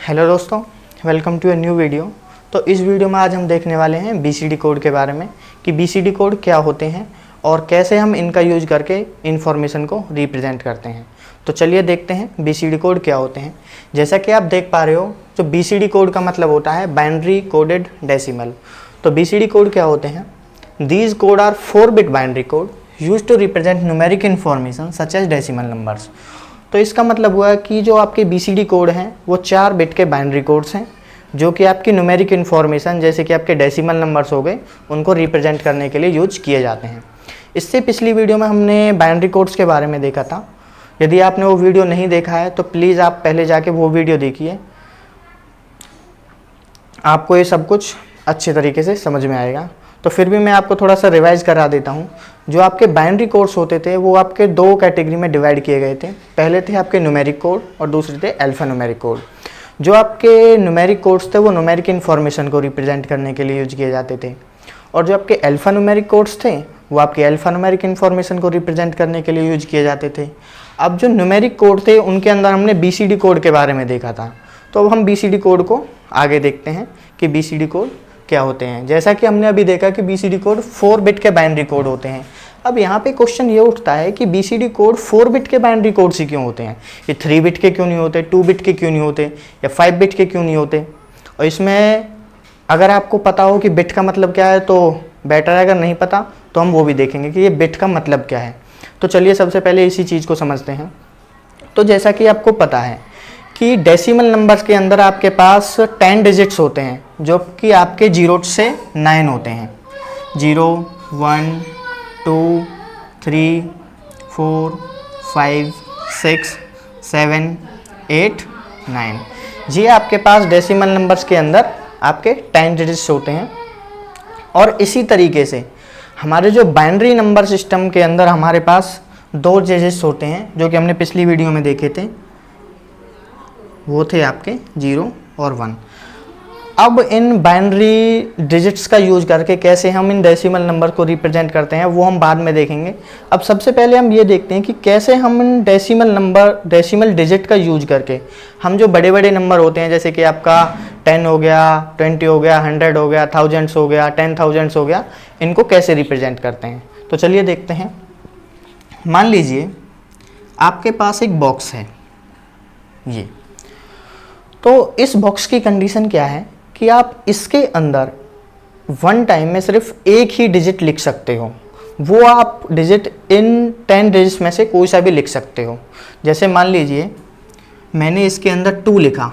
Hello दोस्तों, welcome to a new video. तो इस वीडियो में आज हम देखने वाले हैं बीसीडी कोड के बारे में कि बीसीडी कोड क्या होते हैं और कैसे हम इनका यूज करके इंफॉर्मेशन को रिप्रेजेंट करते हैं। तो चलिए देखते हैं बीसीडी कोड क्या होते हैं। जैसा कि आप देख पा रहे हो, जो बीसीडी कोड का मतलब होता है बाइनरी कोडेड डेसिमल। तो बीसीडी कोड क्या होते हैं? These code are 4-bit binary code use to represent numeric information such as decimal numbers. तो इसका मतलब हुआ कि जो आपके बीसीडी कोड हैं वो 4 बिट के बाइनरी कोड्स हैं जो कि आपकी न्यूमेरिक इन्फॉर्मेशन जैसे कि आपके डेसिमल नंबर्स हो गए उनको रिप्रेजेंट करने के लिए यूज किए जाते हैं। इससे पिछली वीडियो में हमने बाइनरी कोड्स के बारे में देखा था। यदि आपने वो वीडियो नहीं देखा है तो प्लीज़ आप पहले जाके वो वीडियो देखिए, आपको ये सब कुछ अच्छे तरीके से समझ में आएगा। तो फिर भी मैं आपको थोड़ा सा रिवाइज करा देता हूँ। जो आपके बाइनरी कोड्स होते थे वो आपके 2 कैटेगरी में डिवाइड किए गए थे। पहले थे आपके न्यूमेरिक कोड और दूसरे थे अल्फा न्यूमेरिक कोड। जो आपके न्यूमेरिक कोड्स थे वो न्यूमेरिक इन्फॉर्मेशन को रिप्रेजेंट करने के लिए यूज किए जाते थे, और जो आपके अल्फा न्यूमेरिक कोड्स थे वो आपके अल्फा न्यूमेरिक इन्फॉर्मेशन को रिप्रेजेंट करने के लिए यूज किए जाते थे। अब जो न्यूमेरिक कोड थे उनके अंदर हमने बीसीडी कोड के बारे में देखा था। तो अब हम बीसीडी कोड को आगे देखते हैं कि बीसीडी कोड क्या होते हैं। जैसा कि हमने अभी देखा कि बीसीडी कोड 4 बिट के बाइनरी कोड होते हैं। अब यहाँ पे क्वेश्चन ये उठता है कि बीसीडी कोड 4 बिट के बाइनरी कोड से क्यों होते हैं? ये 3 बिट के क्यों नहीं होते, 2 बिट के क्यों नहीं होते, या 5 बिट के क्यों नहीं होते? और इसमें अगर आपको पता हो कि बिट का मतलब क्या है तो बेटर है, अगर नहीं पता तो हम वो भी देखेंगे कि ये बिट का मतलब क्या है। तो चलिए सबसे पहले इसी चीज़ को समझते हैं। तो जैसा कि आपको पता है कि डेसिमल नंबर्स के अंदर आपके पास 10 डिजिट्स होते हैं जो कि आपके 0 से 9 होते हैं। 0, 1, 2, 3, 4, 5, 6, 7, 8, 9। ये आपके पास डेसिमल नंबर्स के अंदर आपके 10 डिजिट्स होते हैं। और इसी तरीके से हमारे जो बाइनरी नंबर सिस्टम के अंदर हमारे पास 2 डिजिट्स होते हैं जो कि हमने पिछली वीडियो में देखे थे, वो थे आपके 0 और 1। अब इन बाइनरी डिजिट्स का यूज करके कैसे हम इन डेसिमल नंबर को रिप्रेजेंट करते हैं वो हम बाद में देखेंगे। अब सबसे पहले हम ये देखते हैं कि कैसे हम इन डेसिमल डिजिट का यूज करके हम जो बड़े बड़े नंबर होते हैं जैसे कि आपका 10 हो गया, 20 हो गया, 100 हो गया, थाउजेंड्स हो गया, 10,000 हो गया, इनको कैसे रिप्रेजेंट करते हैं। तो चलिए देखते हैं। मान लीजिए आपके पास एक बॉक्स है ये। तो इस बॉक्स की कंडीशन क्या है कि आप इसके अंदर वन टाइम में सिर्फ एक ही डिजिट लिख सकते हो। वो आप डिजिट इन 10 डिजिट्स में से कोई सा भी लिख सकते हो। जैसे मान लीजिए मैंने इसके अंदर 2 लिखा,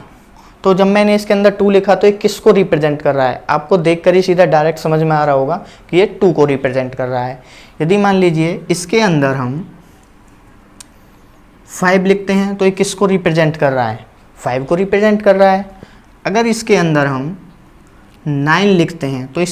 तो जब मैंने इसके अंदर 2 लिखा तो ये किसको रिप्रेजेंट कर रहा है? आपको देखकर ही सीधा डायरेक्ट समझ में आ रहा होगा कि ये 2 को रिप्रेजेंट कर रहा है। यदि मान लीजिए इसके अंदर हम 5 लिखते हैं तो ये किसको रिप्रेजेंट कर रहा है? 5 को रिप्रेजेंट कर रहा है। अगर इसके अंदर हम 9 लिखते हैं तो ये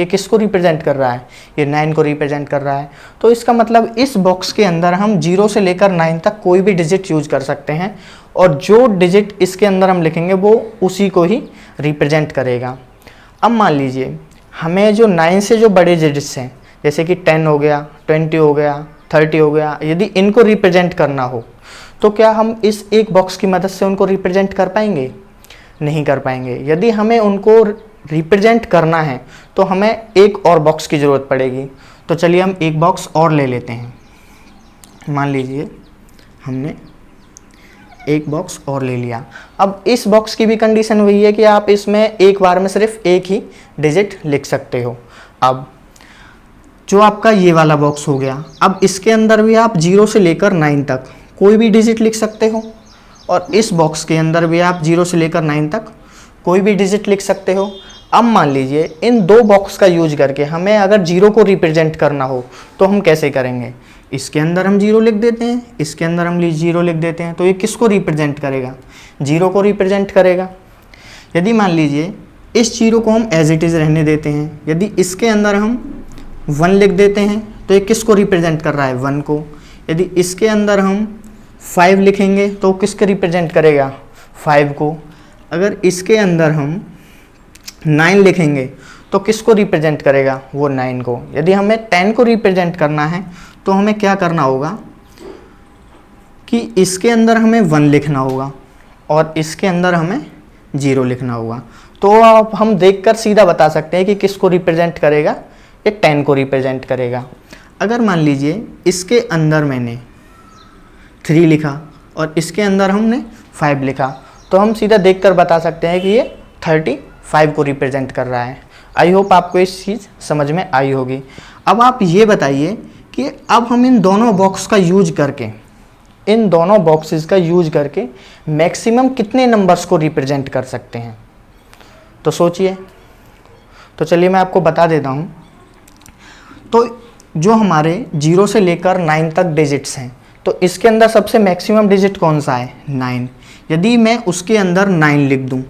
किसको रिप्रेजेंट कर रहा है? ये 9 को रिप्रेजेंट कर रहा है। तो इसका मतलब इस बॉक्स के अंदर हम 0 से लेकर 9 तक कोई भी डिजिट यूज कर सकते हैं, और जो डिजिट इसके अंदर हम लिखेंगे वो उसी को ही रिप्रेजेंट करेगा। अब मान लीजिए हमें जो 9 से जो बड़े डिजिट्स हैं जैसे कि 10 हो गया, 20 हो गया, 30 हो गया, यदि इनको रिप्रेजेंट करना हो तो क्या हम इस एक बॉक्स की मदद से उनको रिप्रेजेंट कर पाएंगे? नहीं कर पाएंगे। यदि हमें उनको रिप्रेजेंट करना है तो हमें एक और बॉक्स की ज़रूरत पड़ेगी। तो चलिए हम एक बॉक्स और ले लेते हैं। मान लीजिए हमने एक बॉक्स और ले लिया। अब इस बॉक्स की भी कंडीशन वही है कि आप इसमें एक बार में सिर्फ एक ही डिजिट लिख सकते हो। अब जो आपका ये वाला बॉक्स हो गया, अब इसके अंदर भी आप 0 से लेकर 9 तक कोई भी डिजिट लिख सकते हो, और इस बॉक्स के अंदर भी आप 0 से लेकर 9 तक कोई भी डिजिट लिख सकते हो। अब मान लीजिए इन 2 बॉक्स का यूज करके हमें अगर 0 को रिप्रेजेंट करना हो तो हम कैसे करेंगे? इसके अंदर हम 0 लिख देते हैं, इसके अंदर हम 0 लिख देते हैं, तो ये किसको रिप्रेजेंट करेगा? 0 को रिप्रेजेंट करेगा। यदि मान लीजिए इस 0 को हम एज इट इज़ रहने देते हैं, यदि इसके अंदर हम 1 लिख देते हैं तो ये किसको रिप्रेजेंट कर रहा है? 1 को। यदि इसके अंदर हम 5 लिखेंगे तो किसके रिप्रेजेंट करेगा? 5 को। अगर इसके अंदर हम 9 लिखेंगे तो किसको रिप्रेजेंट करेगा? वो 9 को। यदि हमें 10 को रिप्रेजेंट करना है तो हमें क्या करना होगा कि इसके अंदर हमें 1 लिखना होगा, और इसके अंदर हमें 0 लिखना होगा। तो अब हम देखकर सीधा बता सकते हैं कि किसको रिप्रेजेंट करेगा, ये 10 को रिप्रेजेंट करेगा। अगर मान लीजिए इसके अंदर मैंने 3 लिखा और इसके अंदर हमने 5 लिखा, तो हम सीधा देखकर बता सकते हैं कि ये 35 को रिप्रेजेंट कर रहा है। आई होप आपको इस चीज़ समझ में आई होगी। अब आप ये बताइए कि अब हम इन दोनों बॉक्स का यूज करके, इन दोनों बॉक्सेस का यूज करके मैक्सिमम कितने नंबर्स को रिप्रेजेंट कर सकते हैं। तो सोचिए। तो चलिए मैं आपको बता देता हूँ। तो जो हमारे 0 से लेकर 9 तक डिजिट्स हैं, तो इसके अंदर सबसे मैक्सिमम डिजिट कौन सा है, 9। यदि मैं उसके अंदर 9 लिख दूं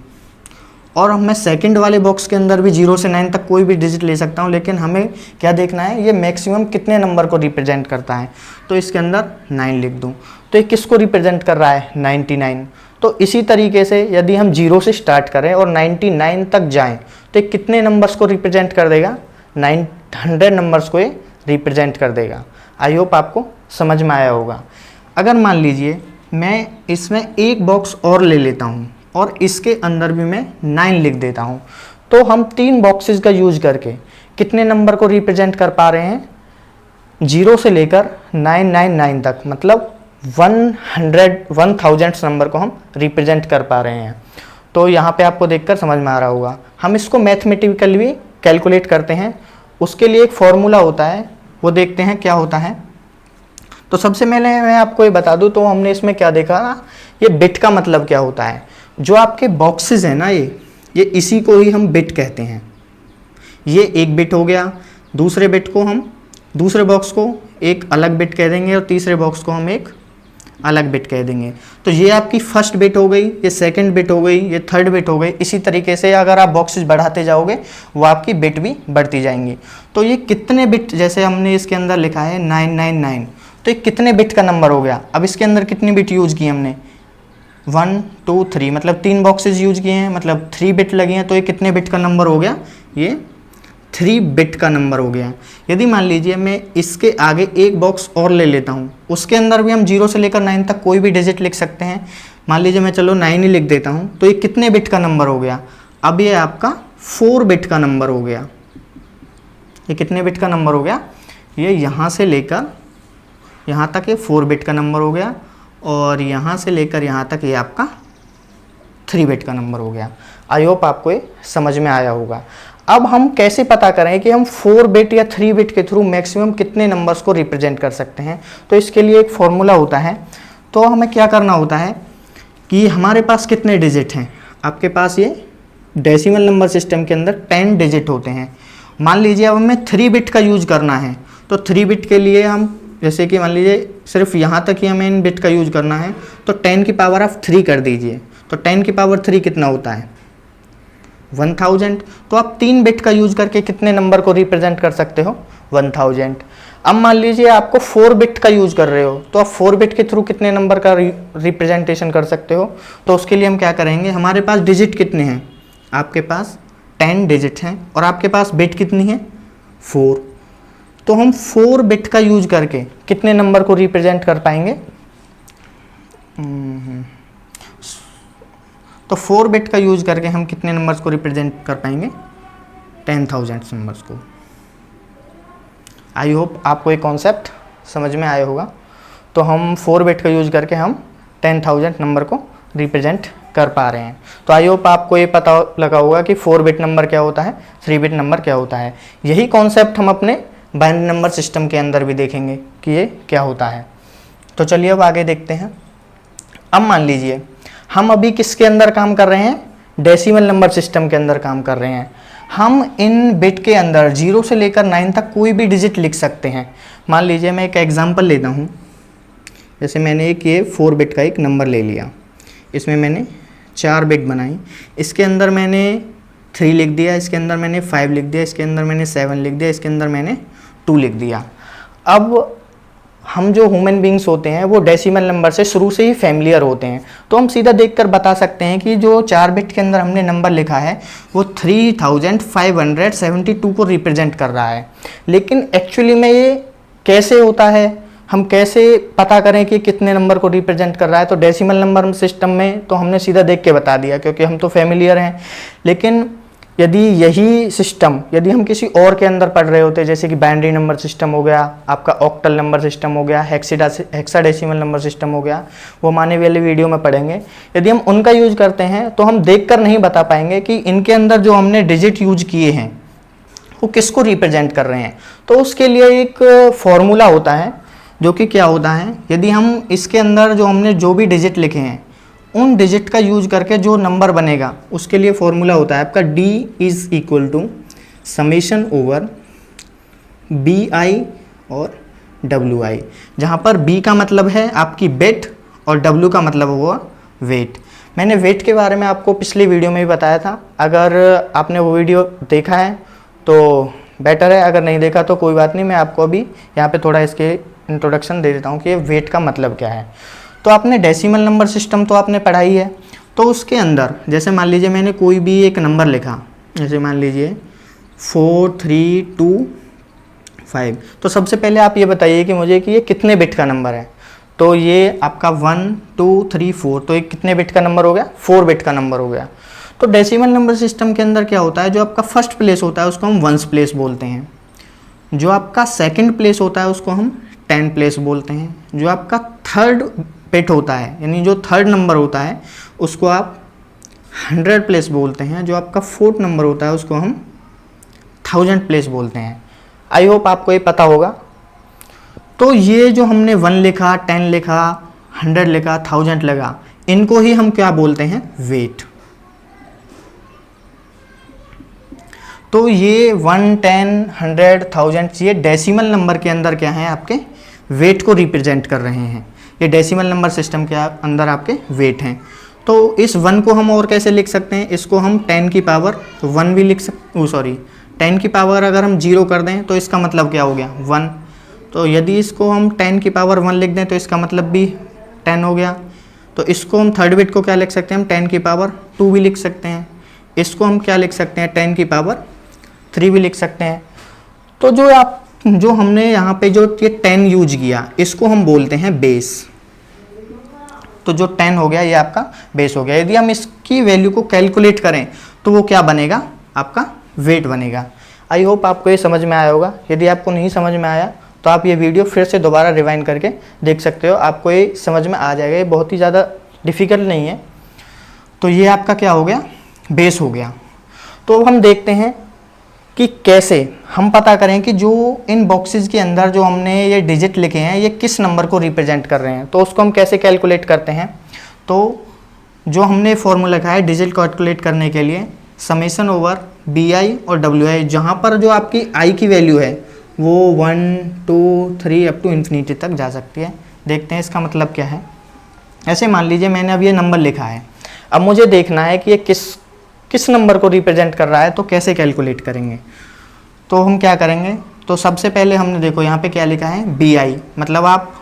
और मैं सेकंड वाले बॉक्स के अंदर भी 0 से 9 तक कोई भी डिजिट ले सकता हूं, लेकिन हमें क्या देखना है, ये मैक्सिमम कितने नंबर को रिप्रेजेंट करता है। तो इसके अंदर 9 लिख दूं, तो ये किसको रिप्रेजेंट कर रहा है, 99। तो इसी तरीके से यदि हम 0 से स्टार्ट करें और 99 तक जाएं, तो ये कितने नंबर्स को रिप्रेजेंट कर देगा, 900 नंबर्स को ये रिप्रेजेंट कर देगा। आई होप आपको समझ में आया होगा। अगर मान लीजिए मैं इसमें एक बॉक्स और ले लेता हूँ और इसके अंदर भी मैं 9 लिख देता हूँ, तो हम 3 बॉक्सेस का यूज करके कितने नंबर को रिप्रेजेंट कर पा रहे हैं, 0 से लेकर 999 तक, मतलब 1000 नंबर को हम रिप्रेजेंट कर पा रहे हैं। तो यहाँ पे आपको देखकर समझ में आ रहा होगा। हम इसको मैथमेटिकली भी कैलकुलेट करते हैं, उसके लिए एक फॉर्मूला होता है, वो देखते हैं क्या होता है। तो सबसे पहले मैं आपको ये बता दूं, तो हमने इसमें क्या देखा ना, ये बिट का मतलब क्या होता है। जो आपके बॉक्सेस हैं ना, ये इसी को ही हम बिट कहते हैं। ये एक बिट हो गया, दूसरे बिट को हम, दूसरे बॉक्स को एक अलग बिट कह देंगे और तीसरे बॉक्स को हम एक अलग बिट कह देंगे। तो ये आपकी फर्स्ट बिट हो गई, ये सेकंड बिट हो गई, ये थर्ड बिट हो गई। इसी तरीके से अगर आप बॉक्सेस बढ़ाते जाओगे, वो आपकी बिट भी बढ़ती जाएंगी। तो ये कितने बिट, जैसे हमने इसके अंदर लिखा है 999, तो ये कितने बिट का नंबर हो गया। अब इसके अंदर कितनी बिट यूज की हमने, 1 2 3, मतलब 3 बॉक्सेस यूज किए हैं, मतलब 3 बिट लगी हैं। तो ये कितने बिट का नंबर हो गया, ये 3 बिट का नंबर हो गया। यदि मान लीजिए मैं इसके आगे एक बॉक्स और ले लेता हूँ, उसके अंदर भी हम 0 से लेकर 9 तक कोई भी डिजिट लिख सकते हैं। मान लीजिए मैं चलो 9 ही लिख देता हूँ, तो ये कितने बिट का नंबर हो गया, अब ये आपका 4 बिट का नंबर हो गया। ये कितने बिट का नंबर हो गया, ये यहाँ से लेकर यहाँ तक ये 4 बिट का नंबर हो गया, और यहाँ से लेकर यहाँ तक ये आपका 3 बिट का नंबर हो गया। आई होप आपको ये समझ में आया होगा। अब हम कैसे पता करें कि हम 4 बिट या 3 बिट के थ्रू मैक्सिमम कितने नंबर्स को रिप्रेजेंट कर सकते हैं। तो इसके लिए एक फॉर्मूला होता है। तो हमें क्या करना होता है कि हमारे पास कितने डिजिट हैं, आपके पास ये डेसिमल नंबर सिस्टम के अंदर 10 डिजिट होते हैं। मान लीजिए अब हमें 3 बिट का यूज करना है, तो 3 बिट के लिए हम, जैसे कि मान लीजिए सिर्फ यहाँ तक ही हमें इन बिट का यूज करना है, तो 10 की पावर आप 3 कर दीजिए। तो 10 की पावर 3 कितना होता है, 1000। तो आप 3 बिट का यूज करके कितने नंबर को रिप्रेजेंट कर सकते हो, 1000। अब मान लीजिए आपको 4 बिट का यूज कर रहे हो, तो आप 4 बिट के थ्रू कितने नंबर का रिप्रेजेंटेशन कर सकते हो। तो उसके लिए हम क्या करेंगे, हमारे पास डिजिट कितने हैं, आपके पास 10 डिजिट हैं और आपके पास बिट कितनी है, 4। तो हम 4 बिट का यूज करके कितने नंबर को रिप्रेजेंट कर पाएंगे, तो 4 बिट का यूज करके हम कितने नंबर्स को रिप्रेजेंट कर पाएंगे, 10,000 नंबर्स को। आई होप आपको ये कॉन्सेप्ट समझ में आया होगा। तो हम 4 बिट का यूज करके हम 10,000 नंबर को रिप्रेजेंट कर पा रहे हैं। तो आई होप आपको ये पता लगा होगा कि 4 बिट नंबर क्या होता है, 3 बिट नंबर क्या होता है। यही कॉन्सेप्ट हम अपने बाइनरी नंबर सिस्टम के अंदर भी देखेंगे कि ये क्या होता है। तो चलिए अब आगे देखते हैं। अब मान लीजिए हम अभी किसके अंदर काम कर रहे हैं, डेसिमल नंबर सिस्टम के अंदर काम कर रहे हैं। हम इन बिट के अंदर 0 से लेकर 9 तक कोई भी डिजिट लिख सकते हैं। मान लीजिए मैं एक एग्जांपल लेता हूँ, जैसे मैंने एक ये 4 बिट का एक नंबर ले लिया, इसमें मैंने 4 बिट बनाई, इसके अंदर मैंने 3 लिख दिया, इसके अंदर मैंने 5 लिख दिया, इसके अंदर मैंने 7 लिख दिया, इसके अंदर मैंने 2 लिख दिया। अब हम जो ह्यूमन बींग्स होते हैं वो डेसिमल नंबर से शुरू से ही फैमिलियर होते हैं, तो हम सीधा देखकर बता सकते हैं कि जो 4 बिट के अंदर हमने नंबर लिखा है वो 3572 को रिप्रेजेंट कर रहा है। लेकिन एक्चुअली में ये कैसे होता है, हम कैसे पता करें कि कितने नंबर को रिप्रेजेंट कर रहा है, तो डेसिमल नंबर सिस्टम में तो हमने सीधा देख के बता दिया क्योंकि हम तो फेमिलियर हैं। लेकिन यदि यही सिस्टम यदि हम किसी और के अंदर पढ़ रहे होते, जैसे कि बाइनरी नंबर सिस्टम हो गया, आपका ऑक्टल नंबर सिस्टम हो गया, हेक्साडेसिमल नंबर सिस्टम हो गया, वो हम आने वाले वीडियो में पढ़ेंगे। यदि हम उनका यूज करते हैं तो हम देखकर नहीं बता पाएंगे कि इनके अंदर जो हमने डिजिट यूज किए हैं वो किसको रिप्रेजेंट कर रहे हैं। तो उसके लिए एक फॉर्मूला होता है, जो कि क्या होता है, यदि हम इसके अंदर जो हमने जो भी डिजिट लिखे हैं उन डिजिट का यूज करके जो नंबर बनेगा उसके लिए फॉर्मूला होता है आपका D is equal to summation over BI और WI, जहाँ पर B का मतलब है आपकी बिट और W का मतलब हुआ वेट। मैंने वेट के बारे में आपको पिछली वीडियो में भी बताया था, अगर आपने वो वीडियो देखा है तो बेटर है, अगर नहीं देखा तो कोई बात नहीं, मैं आपको अभी यहाँ पे थोड़ा इसके इंट्रोडक्शन दे देता हूँ कि वेट का मतलब क्या है। तो आपने डेसिमल नंबर सिस्टम तो आपने पढ़ा ही है, तो उसके अंदर जैसे मान लीजिए मैंने कोई भी एक नंबर लिखा, जैसे मान लीजिए 4325, तो सबसे पहले आप ये बताइए कि मुझे कि ये कितने बिट का नंबर है। तो ये आपका 1 2 3 4, तो ये कितने बिट का नंबर हो गया, 4 बिट का नंबर हो गया। तो डेसिमल नंबर सिस्टम के अंदर क्या होता है, जो आपका फर्स्ट प्लेस होता है उसको हम वंस प्लेस बोलते हैं, जो आपका सेकंड प्लेस होता है उसको हम 10 प्लेस बोलते हैं, जो आपका थर्ड बिट होता है यानी जो थर्ड नंबर होता है उसको आप 100 प्लेस बोलते हैं, जो आपका फोर्थ नंबर होता है उसको हम 1000 प्लेस बोलते हैं। आई होप आपको ये पता होगा। तो ये जो हमने 1 लिखा, 10 लिखा, 100 लिखा, 1000 लगा, इनको ही हम क्या बोलते हैं, वेट। तो ये 1 10 100 1000 ये डेसिमल नंबर के अंदर क्या है, आपके वेट को रिप्रेजेंट कर रहे हैं। ये डेसिमल नंबर सिस्टम के अंदर आपके वेट हैं। तो इस 1 को हम और कैसे लिख सकते हैं, इसको हम 10 की पावर 1 भी लिख सकते, 10 की पावर अगर हम 0 कर दें तो इसका मतलब क्या हो गया, 1। तो यदि इसको हम 10 की पावर 1 लिख दें तो इसका मतलब भी 10 हो गया। तो इसको हम थर्ड बिट को क्या लिख सकते हैं, हम 10 की पावर 2 भी लिख सकते हैं। इसको हम क्या लिख सकते हैं, 10 की पावर 3 भी लिख सकते हैं। तो जो हमने यहाँ पे जो ये 10 यूज किया इसको हम बोलते हैं बेस। तो जो 10 हो गया ये आपका बेस हो गया। यदि हम इसकी वैल्यू को कैलकुलेट करें तो वो क्या बनेगा, आपका वेट बनेगा। आई होप आपको ये समझ में आया होगा। यदि आपको नहीं समझ में आया तो आप ये वीडियो फिर से दोबारा रिवाइंड करके देख सकते हो, आपको ये समझ में आ जाएगा। ये बहुत ही ज़्यादा डिफ़िकल्ट नहीं है। तो ये आपका क्या हो गया, बेस हो गया। तो अब हम देखते हैं कि कैसे हम पता करें कि जो इन बॉक्सेस के अंदर जो हमने ये डिजिट लिखे हैं ये किस नंबर को रिप्रेजेंट कर रहे हैं। तो उसको हम कैसे कैलकुलेट करते हैं, तो जो हमने फॉर्मूला लिखा है डिजिट कैलकुलेट करने के लिए, समेशन ओवर BI और WI, जहाँ पर जो आपकी I की वैल्यू है वो 1 2 3 अप टू इन्फिनिटी तक जा सकती है। देखते हैं इसका मतलब क्या है। ऐसे मान लीजिए मैंने अब ये नंबर लिखा है, अब मुझे देखना है कि ये किस नंबर को रिप्रेजेंट कर रहा है, तो कैसे कैलकुलेट करेंगे। तो हम क्या करेंगे, तो सबसे पहले हमने देखो यहाँ पे क्या लिखा है, BI, मतलब आप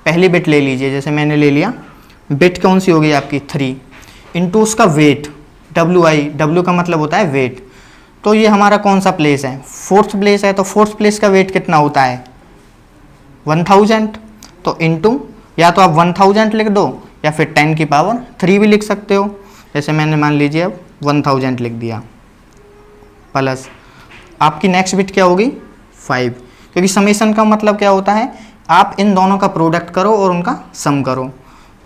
पहली बिट ले लीजिए, जैसे मैंने ले लिया, बिट कौन सी हो गई आपकी 3, इंटू उसका वेट WI, W का मतलब होता है वेट। तो ये हमारा कौन सा प्लेस है, फोर्थ प्लेस है। तो फोर्थ प्लेस का वेट कितना होता है, 1000। तो इंटू या तो आप 1000 लिख दो या फिर 10 की पावर 3 भी लिख सकते हो। जैसे मैंने मान लीजिए अब 1000 लिख दिया, प्लस आपकी नेक्स्ट बिट क्या होगी 5, क्योंकि समेशन का मतलब क्या होता है, आप इन दोनों का प्रोडक्ट करो और उनका सम करो।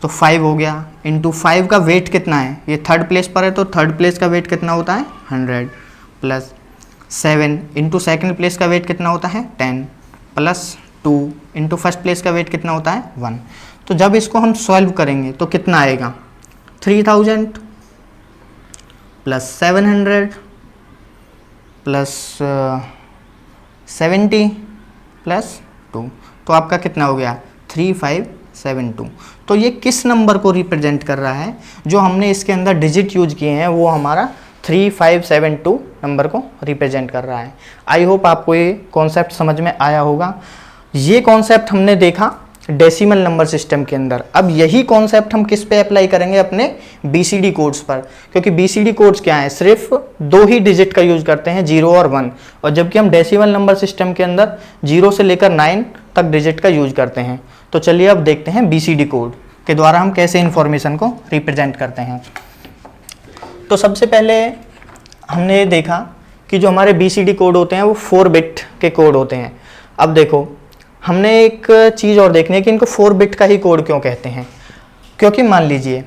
तो 5 हो गया, इंटू 5 का वेट कितना है, ये थर्ड प्लेस पर है तो थर्ड प्लेस का वेट कितना होता है 100, प्लस 7 इंटू सेकेंड प्लेस का वेट कितना होता है 10, प्लस 2 इंटू फर्स्ट प्लेस का वेट कितना होता है 1। तो जब इसको हम सॉल्व करेंगे तो कितना आएगा, 3000 प्लस 700 प्लस 70 प्लस 2, तो आपका कितना हो गया 3572। तो ये किस नंबर को रिप्रेजेंट कर रहा है, जो हमने इसके अंदर डिजिट यूज किए हैं वो हमारा 3572 नंबर को रिप्रेजेंट कर रहा है। आई होप आपको ये कॉन्सेप्ट समझ में आया होगा। ये कॉन्सेप्ट हमने देखा डेसिमल नंबर सिस्टम के अंदर। अब यही कॉन्सेप्ट हम किस पे अप्लाई करेंगे, अपने BCD कोड्स पर, क्योंकि BCD कोड्स क्या है, सिर्फ 2 ही डिजिट का यूज करते हैं, 0 और 1, और जबकि हम डेसिमल नंबर सिस्टम के अंदर 0 से लेकर 9 तक डिजिट का यूज करते हैं। तो चलिए अब देखते हैं BCD कोड के द्वारा हम कैसे इन्फॉर्मेशन को रिप्रेजेंट करते हैं। तो सबसे पहले हमने ये देखा कि जो हमारे BCD कोड होते हैं वो 4 बिट के कोड होते हैं। अब देखो, हमने एक चीज़ और देखनी है कि इनको 4 बिट का ही कोड क्यों कहते हैं। क्योंकि मान लीजिए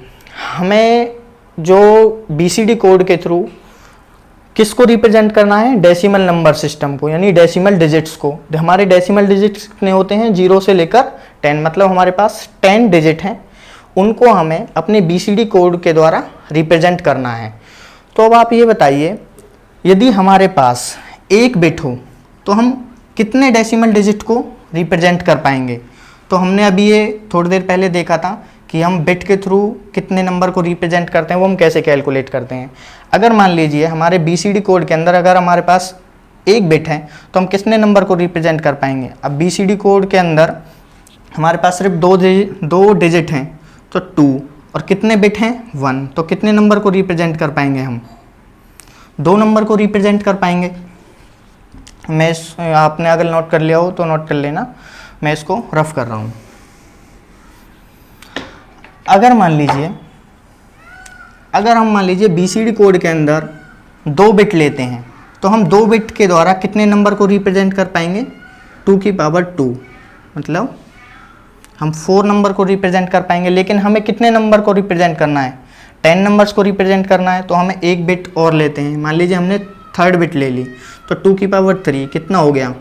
हमें जो BCD कोड के थ्रू किसको रिप्रेजेंट करना है, डेसिमल नंबर सिस्टम को, यानी डेसिमल डिजिट्स को। हमारे डेसिमल डिजिट्स कितने होते हैं, 0 से लेकर 10, मतलब हमारे पास 10 डिजिट हैं, उनको हमें अपने BCD कोड के द्वारा रिप्रेजेंट करना है। तो अब आप ये बताइए, यदि हमारे पास 1 बिट हो तो हम कितने डेसिमल डिजिट को रिप्रेजेंट कर पाएंगे। तो हमने अभी ये थोड़ी देर पहले देखा था कि हम बिट के थ्रू कितने नंबर को रिप्रेजेंट करते हैं, वो हम कैसे कैलकुलेट करते हैं। अगर मान लीजिए हमारे BCD कोड के अंदर अगर हमारे पास 1 बिट है तो हम कितने नंबर को रिप्रेजेंट कर पाएंगे। अब BCD कोड के अंदर हमारे पास सिर्फ 2 डिजिट हैं, तो 2, और कितने बिट हैं, 1, तो कितने नंबर को रिप्रेजेंट कर पाएंगे हम, 2 नंबर को रिप्रेजेंट कर पाएंगे। आपने अगर नोट कर लिया हो तो नोट कर लेना, मैं इसको रफ कर रहा हूँ। अगर हम मान लीजिए BCD कोड के अंदर 2 बिट लेते हैं तो हम 2 बिट के द्वारा कितने नंबर को रिप्रेजेंट कर पाएंगे, 2 की पावर 2, मतलब हम 4 नंबर को रिप्रेजेंट कर पाएंगे। लेकिन हमें कितने नंबर को रिप्रेजेंट करना है, 10 नंबर्स को रिप्रेजेंट करना है, तो हमें 1 बिट और लेते हैं। मान लीजिए हमने 3rd बिट ले ली, तो 2 की पावर 3 कितना हो गया,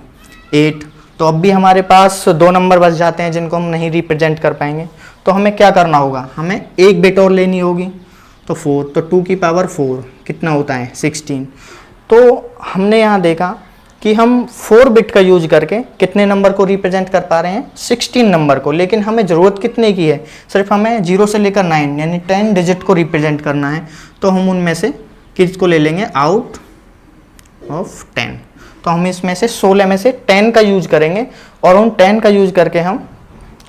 8। तो अब भी हमारे पास 2 नंबर बच जाते हैं जिनको हम नहीं रिप्रेजेंट कर पाएंगे। तो हमें क्या करना होगा, हमें 1 बिट और लेनी होगी, तो 4, तो 2 की पावर 4 कितना होता है, 16। तो हमने यहाँ देखा कि हम 4 बिट का यूज करके कितने नंबर को रिप्रेजेंट कर पा रहे हैं, 16 नंबर को। लेकिन हमें ज़रूरत कितने की है, सिर्फ हमें 0 से लेकर 9 यानी 10 डिजिट को रिप्रेजेंट करना है। तो हम उनमें से किसको ले लेंगे, आउट ऑफ 10। तो हम इसमें से 16 में से 10 का यूज करेंगे और उन 10 का यूज करके हम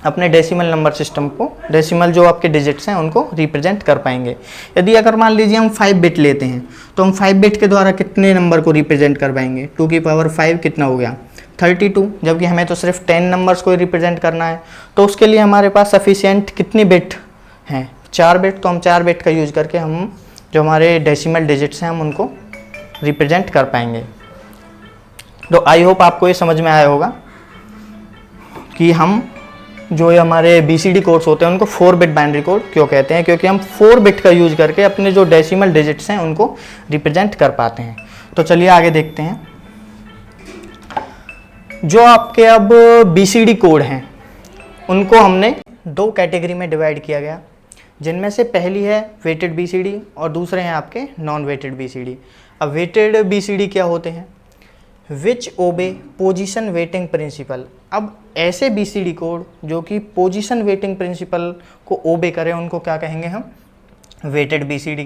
अपने डेसिमल नंबर सिस्टम को, डेसिमल जो आपके डिजिट्स हैं उनको रिप्रेजेंट कर पाएंगे। यदि अगर मान लीजिए हम 5 बिट लेते हैं तो हम 5 बिट के द्वारा कितने नंबर को रिप्रेजेंट कर पाएंगे, 2 की पावर 5 कितना हो गया, 32। जबकि हमें तो सिर्फ 10 नंबर्स को रिप्रेजेंट करना है, तो उसके लिए हमारे पास सफिशिएंट कितनी बिट हैं, 4 बिट। तो हम 4 बिट का यूज करके हम जो हमारे डेसिमल डिजिट्स हैं हम उनको रिप्रेजेंट कर पाएंगे। तो आई होप आपको ये समझ में आया होगा कि हम जो ये हमारे BCD कोड्स होते हैं उनको 4 बिट बाइनरी कोड क्यों कहते हैं, क्योंकि हम 4 बिट का यूज करके अपने जो डेसिमल डिजिट्स हैं उनको रिप्रेजेंट कर पाते हैं। तो चलिए आगे देखते हैं। जो आपके अब BCD कोड हैं उनको हमने 2 कैटेगरी में डिवाइड किया गया, जिनमें से पहली है वेटेड BCD और दूसरे हैं आपके नॉन वेटेड BCD। अब वेटेड BCD क्या होते हैं, विच ओबे पोजीशन वेटिंग प्रिंसिपल। अब ऐसे BCD कोड जो कि पोजीशन वेटिंग प्रिंसिपल को ओबे करें उनको क्या कहेंगे हम, वेटेड BCD।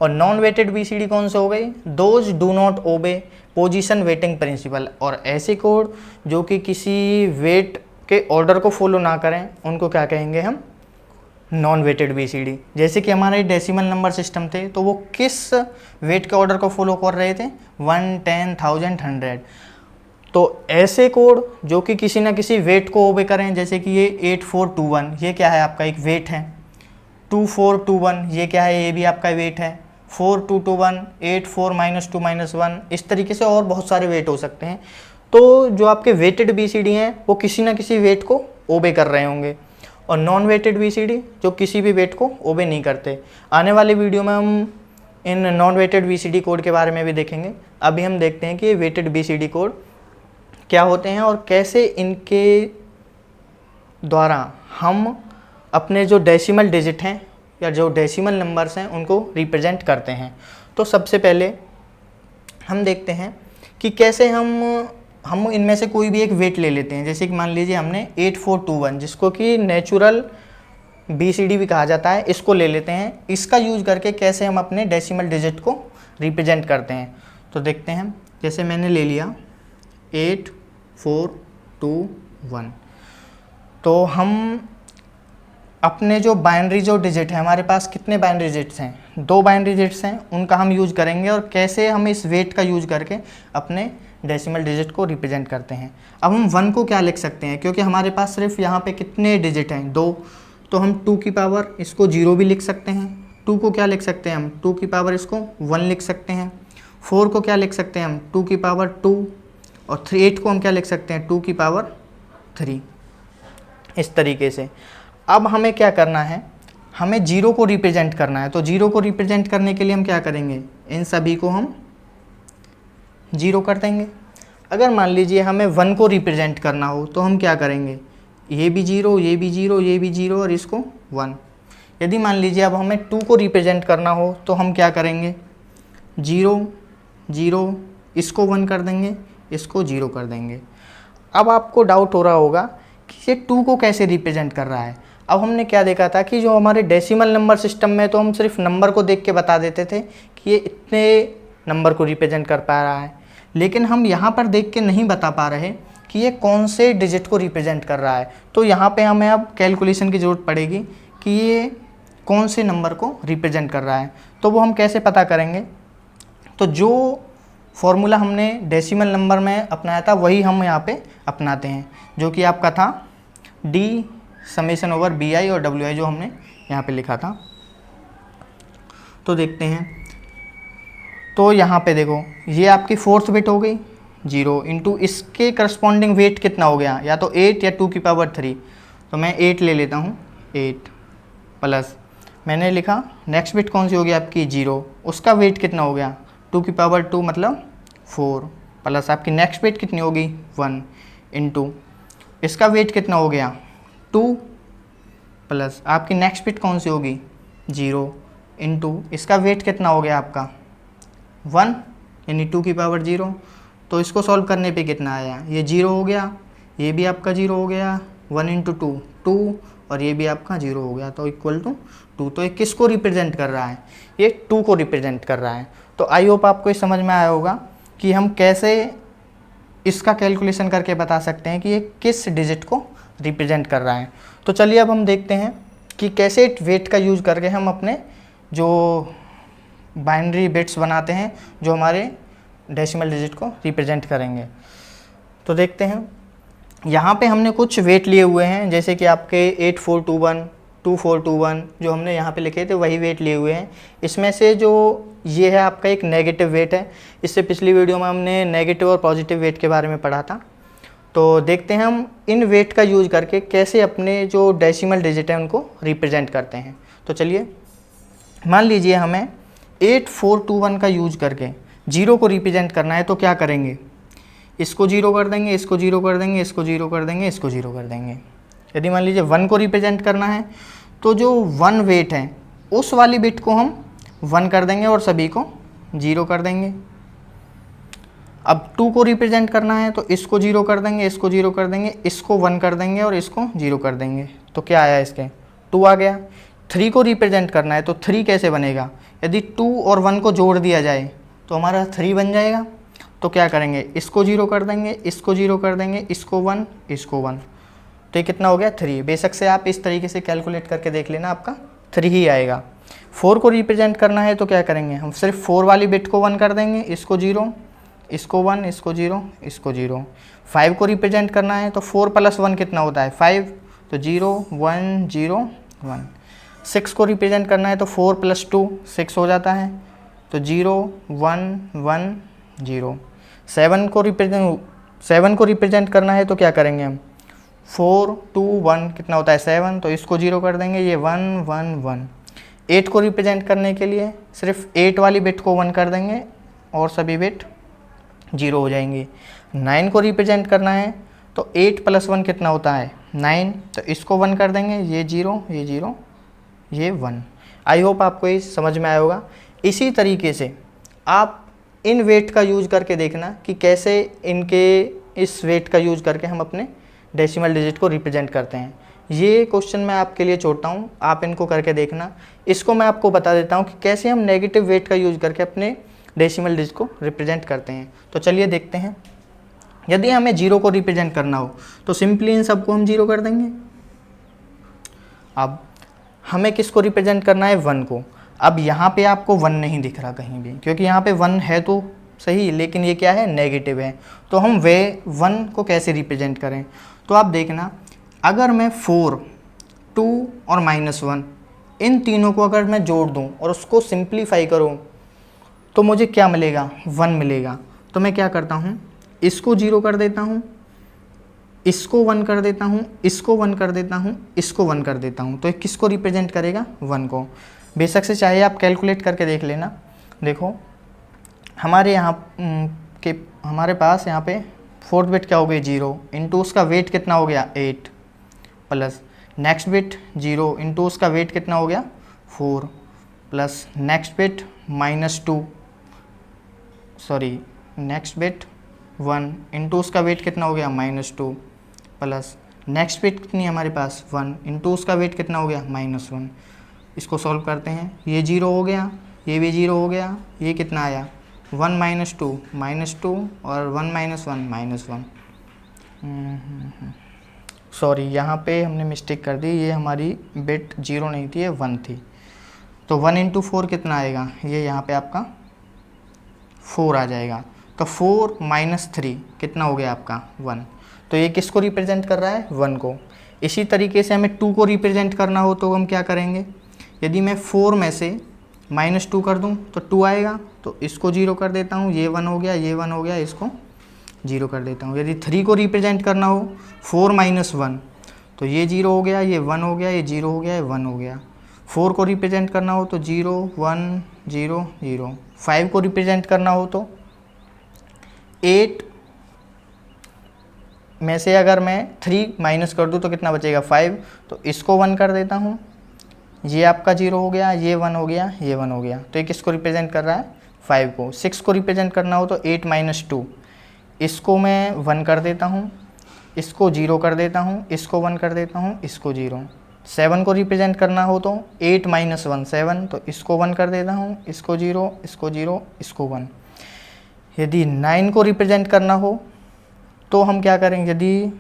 और नॉन वेटेड BCD कौन से हो गई, those do not obey position weighting principle. और ऐसे कोड जो कि किसी वेट के ऑर्डर को फॉलो ना करें उनको क्या कहेंगे हम, नॉन वेटेड BCD। जैसे कि हमारे डेसिमल नंबर सिस्टम थे तो वो किस वेट के ऑर्डर को फॉलो कर रहे थे, 1, 10, 1000, 100। तो ऐसे कोड जो कि किसी ना किसी वेट को ओबे करें, जैसे कि ये 8421 ये क्या है आपका एक वेट है, 2421 ये क्या है, ये भी आपका वेट है, 4221, 84 -2 -1, इस तरीके से और बहुत सारे वेट हो सकते हैं। तो जो आपके वेटेड BCD हैं वो किसी ना किसी वेट को ओबे कर रहे होंगे, और नॉन वेटेड BCD जो किसी भी वेट को ओबे नहीं करते। आने वाले वीडियो में हम इन नॉन वेटेड BCD कोड के बारे में भी देखेंगे। अभी हम देखते हैं कि वेटेड BCD कोड क्या होते हैं और कैसे इनके द्वारा हम अपने जो डेसिमल डिजिट हैं या जो डेसिमल नंबर्स हैं उनको रिप्रेजेंट करते हैं। तो सबसे पहले हम देखते हैं कि कैसे हम इनमें से कोई भी एक वेट ले लेते हैं। जैसे कि मान लीजिए हमने 8421 जिसको कि नेचुरल BCD भी कहा जाता है, इसको ले लेते हैं। इसका यूज करके कैसे हम अपने डेसिमल डिजिट को रिप्रेजेंट करते हैं तो देखते हैं। जैसे मैंने ले लिया 8421, तो हम अपने जो बाइनरी जो डिजिट है, हमारे पास कितने बाइनरी डिजिट्स हैं, 2 बाइनरी डिजिट्स हैं, उनका हम यूज करेंगे और कैसे हम इस वेट का यूज करके अपने डेसिमल डिजिट को रिप्रेजेंट करते हैं। अब हम 1 को क्या लिख सकते हैं, क्योंकि हमारे पास सिर्फ यहाँ पे कितने डिजिट हैं, 2, तो हम 2 की पावर इसको 0 भी लिख सकते हैं। 2 को क्या लिख सकते हैं हम, 2 की पावर इसको 1 लिख सकते हैं। 4 को क्या लिख सकते हैं हम, 2 की पावर 2, और 8 को हम क्या लिख सकते हैं, 2 की पावर 3। इस तरीके से अब हमें क्या करना है, हमें 0 को रिप्रेजेंट करना है। तो 0 को रिप्रेजेंट करने के लिए हम क्या करेंगे, इन सभी को हम 0 कर देंगे। अगर मान लीजिए हमें 1 को रिप्रेजेंट करना हो तो हम क्या करेंगे, ये भी 0, ये भी 0, ये भी 0 और इसको 1। यदि मान लीजिए अब हमें 2 को रिप्रेजेंट करना हो तो हम क्या करेंगे, 0 0, इसको 1 कर देंगे, इसको 0 कर देंगे। अब आपको डाउट हो रहा होगा कि ये 2 को कैसे रिप्रेजेंट कर रहा है। अब हमने क्या देखा था कि जो हमारे डेसिमल नंबर सिस्टम में तो हम सिर्फ नंबर को देख के बता देते थे कि ये इतने नंबर को रिप्रेजेंट कर पा रहा है, लेकिन हम यहाँ पर देख के नहीं बता पा रहे कि ये कौन से डिजिट को रिप्रेजेंट कर रहा है। तो यहाँ पे हमें अब कैलकुलेशन की ज़रूरत पड़ेगी कि ये कौन से नंबर को रिप्रेजेंट कर रहा है। तो वो हम कैसे पता करेंगे, तो जो फॉर्मूला हमने डेसिमल नंबर में अपनाया था वही हम यहाँ पे अपनाते हैं, जो कि आपका था D समेशन ओवर BI और WI, जो हमने यहाँ पे लिखा था। तो देखते हैं, तो यहाँ पे देखो ये आपकी 4th बिट हो गई 0 इंटू इसके करस्पॉन्डिंग वेट कितना हो गया, या तो 8 या 2 की पावर 3। तो मैं 8 ले लेता हूँ, 8 प्लस मैंने लिखा नेक्स्ट बिट कौन सी हो गई आपकी 0, उसका वेट कितना हो गया 2 की पावर 2 मतलब 4, प्लस आपकी नेक्स्ट बिट कितनी होगी 1 इंटू इसका वेट कितना हो गया 2, प्लस आपकी नेक्स्ट बिट कौन सी होगी 0 इंटू इसका वेट कितना हो गया आपका 1, यानी 2 की पावर 0। तो इसको सॉल्व करने पे कितना आया, ये 0 हो गया, ये भी आपका 0 हो गया, 1 इंटू 2 2, और ये भी आपका 0 हो गया, तो इक्वल टू 2। तो ये किसको रिप्रेजेंट कर रहा है, ये 2 को रिप्रेजेंट कर रहा है। तो आई होप आपको ये समझ में आया होगा कि हम कैसे इसका कैलकुलेशन करके बता सकते हैं कि ये किस डिजिट को रिप्रेजेंट कर रहा है। तो चलिए अब हम देखते हैं कि कैसे वेट का यूज़ करके हम अपने जो बाइनरी बिट्स बनाते हैं जो हमारे डेसिमल डिजिट को रिप्रेजेंट करेंगे। तो देखते हैं, यहाँ पे हमने कुछ वेट लिए हुए हैं, जैसे कि आपके 8421, 2421 जो हमने यहाँ पे लिखे थे वही वेट लिए हुए हैं। इसमें से जो ये है आपका एक नेगेटिव वेट है, इससे पिछली वीडियो में हमने नेगेटिव और पॉजिटिव वेट के बारे में पढ़ा था। तो देखते हैं हम इन वेट का यूज़ करके कैसे अपने जो डेसिमल डिजिट है उनको रिप्रेजेंट करते हैं। तो चलिए मान लीजिए हमें 8421 का यूज करके 0 को रिप्रेजेंट करना है, तो क्या करेंगे, इसको 0 कर देंगे, इसको 0 कर देंगे, इसको 0 कर देंगे, इसको 0 कर देंगे। यदि मान लीजिए 1 को रिप्रेजेंट करना है तो जो 1 वेट है उस वाली बिट को हम 1 कर देंगे और सभी को 0 कर देंगे। अब 2 को रिप्रेजेंट करना है तो इसको 0 कर देंगे, इसको 0 कर देंगे, इसको 1 कर देंगे और इसको 0 कर देंगे। तो क्या आया, इसके 2 आ गया। 3 को रिप्रेजेंट करना है तो 3 कैसे बनेगा, यदि 2 और 1 को जोड़ दिया जाए तो हमारा 3 बन जाएगा। तो क्या करेंगे, इसको 0 कर देंगे, इसको 0 कर देंगे, इसको 1, इसको 1, तो ये कितना हो गया 3। बेशक से आप इस तरीके से कैलकुलेट करके देख लेना, आपका 3 ही आएगा। 4 को रिप्रेजेंट करना है तो क्या करेंगे, हम सिर्फ 4 वाली बिट को 1 कर देंगे, इसको 0, इसको 1, इसको 0, इसको 0। 5 को रिप्रेजेंट करना है तो 4 + 1 कितना होता है 5, तो 0 1 0 1। 6 को रिप्रेजेंट करना है तो 4 + 2 6 हो जाता है, तो 0 1 1 0। 7 को रिप्रेजेंट करना है तो क्या करेंगे हम, 4 2 1 कितना होता है 7, तो इसको 0 कर देंगे, ये 1 1 1। 8 को रिप्रेजेंट करने के लिए सिर्फ 8 वाली बिट को 1 कर देंगे और सभी बिट 0 हो जाएंगे। 9 को रिप्रेजेंट करना है तो 8 + 1 कितना होता है 9, तो इसको 1 कर देंगे, ये 0 ये 0 ये 1। आई होप आपको ये समझ में आया होगा। इसी तरीके से आप इन वेट का यूज़ करके देखना कि कैसे इनके इस वेट का यूज़ करके हम अपने डेसिमल डिजिट को रिप्रेजेंट करते हैं। ये क्वेश्चन मैं आपके लिए छोड़ता हूँ, आप इनको करके देखना। इसको मैं आपको बता देता हूँ कि कैसे हम नेगेटिव वेट का यूज़ करके अपने डेसिमल डिजिट को रिप्रेजेंट करते हैं। तो चलिए देखते हैं। यदि हमें 0 को रिप्रेजेंट करना हो तो सिंपली इन सबको हम 0 कर देंगे। अब हमें किसको रिप्रेजेंट करना है 1 को। अब यहाँ पे आपको 1 नहीं दिख रहा कहीं भी, क्योंकि यहाँ पे 1 है तो सही, लेकिन ये क्या है, नेगेटिव है। तो हम वे 1 को कैसे रिप्रेजेंट करें, तो आप देखना, अगर मैं 4, 2 और -1 इन तीनों को अगर मैं जोड़ दूं और उसको सिंप्लीफाई करूं तो मुझे क्या मिलेगा, 1 मिलेगा। तो मैं क्या करता हूं, इसको 0 कर देता हूं, इसको 1 कर देता हूं, इसको 1 कर देता हूं, इसको 1 कर देता हूं। तो ये किसको रिप्रेजेंट करेगा, 1 को। बेशक से चाहे आप कैलकुलेट करके देख लेना। देखो हमारे यहाँ हमारे पास यहाँ पे 4th बिट क्या हो गई, 0 इंटू उसका वेट कितना हो गया, 8 प्लस नेक्स्ट बिट 0 इंटू उसका वेट कितना हो गया, 4 plus next bit -2 sorry next bit 1 into उसका वेट कितना हो गया, -2 प्लस नेक्स्ट बिट कितनी है हमारे पास, 1 इंटू उसका वेट कितना हो गया, -1। इसको सॉल्व करते हैं, ये 0 हो गया, ये भी 0 हो गया, ये कितना आया, 1 -2 और 1 -1 -1। सॉरी यहाँ पे हमने मिस्टेक कर दी, ये हमारी बिट 0 नहीं थी, ये 1 थी। तो 1 इंटू 4 कितना आएगा, ये यहाँ पे आपका 4 आ जाएगा। तो 4 -3 कितना हो गया आपका, 1। तो ये किसको रिप्रेजेंट कर रहा है, 1 को। इसी तरीके से हमें 2 को रिप्रेजेंट करना हो तो हम क्या करेंगे, यदि मैं 4 में से -2 कर दूं तो 2 आएगा, तो इसको 0 कर देता हूं, ये 1 हो गया, ये 1 हो गया, इसको 0 कर देता हूं। यदि 3 को रिप्रेजेंट करना हो 4 -1 तो ये 0 हो गया, ये 1 हो गया, ये 0 हो गया, ये 1 हो गया। 4 को रिप्रेजेंट करना हो तो 0 1 0 0। 5 को रिप्रेजेंट करना हो तो 8 में से अगर मैं 3 माइनस कर दूं तो कितना बचेगा, 5। तो इसको 1 कर देता हूं, ये आपका 0 हो गया, ये 1 हो गया, ये 1 हो गया। तो ये किसको रिप्रेजेंट कर रहा है, 5 को। 6 को रिप्रेजेंट करना हो तो 8 -2 इसको मैं 1 कर देता हूँ, इसको 0 कर देता हूँ, इसको 1 कर देता हूँ, इसको 0। 7 को रिप्रेजेंट करना हो तो 8 -1 7, तो इसको 1 कर देता हूँ, इसको 0, इसको 0, इसको 1। यदि 9 को रिप्रेजेंट करना हो तो हम क्या करेंगे, यदि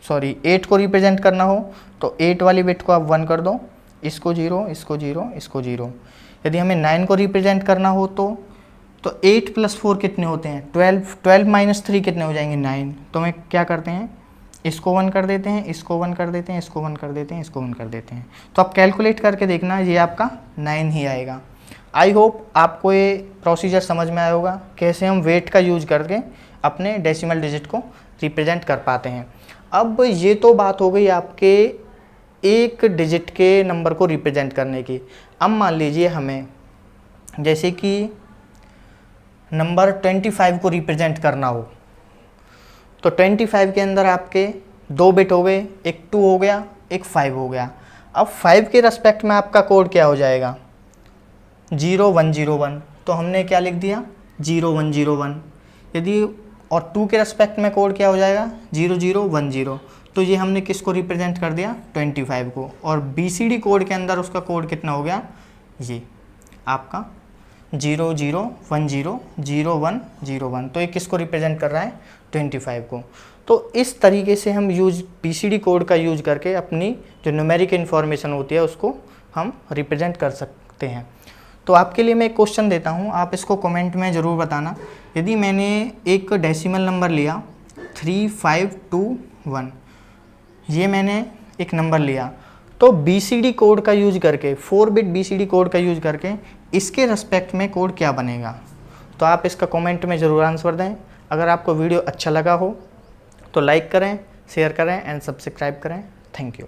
8 को रिप्रेजेंट करना हो तो 8 वाली बिट को आप 1 कर दो, इसको 0, इसको 0, इसको 0। यदि हमें 9 को रिप्रेजेंट करना हो तो 8 + 4 कितने होते हैं, 12 12 - 3 कितने हो जाएंगे, 9। तो मैं क्या करते हैं, इसको 1 कर देते हैं, इसको 1 कर देते हैं, इसको 1 कर देते हैं, इसको 1 कर देते हैं। तो आप कैलकुलेट करके देखना, ये आपका 9 ही आएगा। आई होप आपको ये प्रोसीजर समझ में आया होगा, कैसे हम वेट का यूज करके अपने डेसिमल डिजिट को रिप्रेजेंट कर पाते हैं। अब ये तो बात हो गई आपके एक डिजिट के नंबर को रिप्रेजेंट करने की। अब मान लीजिए हमें जैसे कि नंबर 25 को रिप्रेजेंट करना हो, तो 25 के अंदर आपके 2 बिट हो गए, एक 2 हो गया, एक 5 हो गया। अब 5 के रेस्पेक्ट में आपका कोड क्या हो जाएगा, 0101। तो हमने क्या लिख दिया, 0101। यदि और 2 के रेस्पेक्ट में कोड क्या हो जाएगा, 0010। तो ये हमने किसको रिप्रेजेंट कर दिया, 25 को। और BCD कोड के अंदर उसका कोड कितना हो गया, ये आपका 00100101। तो ये किसको रिप्रेजेंट कर रहा है, 25 को। तो इस तरीके से हम BCD कोड का यूज करके अपनी जो न्यूमेरिक इन्फॉर्मेशन होती है उसको हम रिप्रेजेंट कर सकते हैं। तो आपके लिए मैं एक क्वेश्चन देता हूँ, आप इसको कमेंट में ज़रूर बताना। यदि मैंने एक डेसिमल नंबर लिया 3521, ये मैंने एक नंबर लिया, तो BCD कोड का यूज करके 4 बिट BCD कोड का यूज करके इसके रेस्पेक्ट में कोड क्या बनेगा। तो आप इसका कमेंट में ज़रूर आंसर दें। अगर आपको वीडियो अच्छा लगा हो तो लाइक करें, शेयर करें एंड सब्सक्राइब करें। Thank you.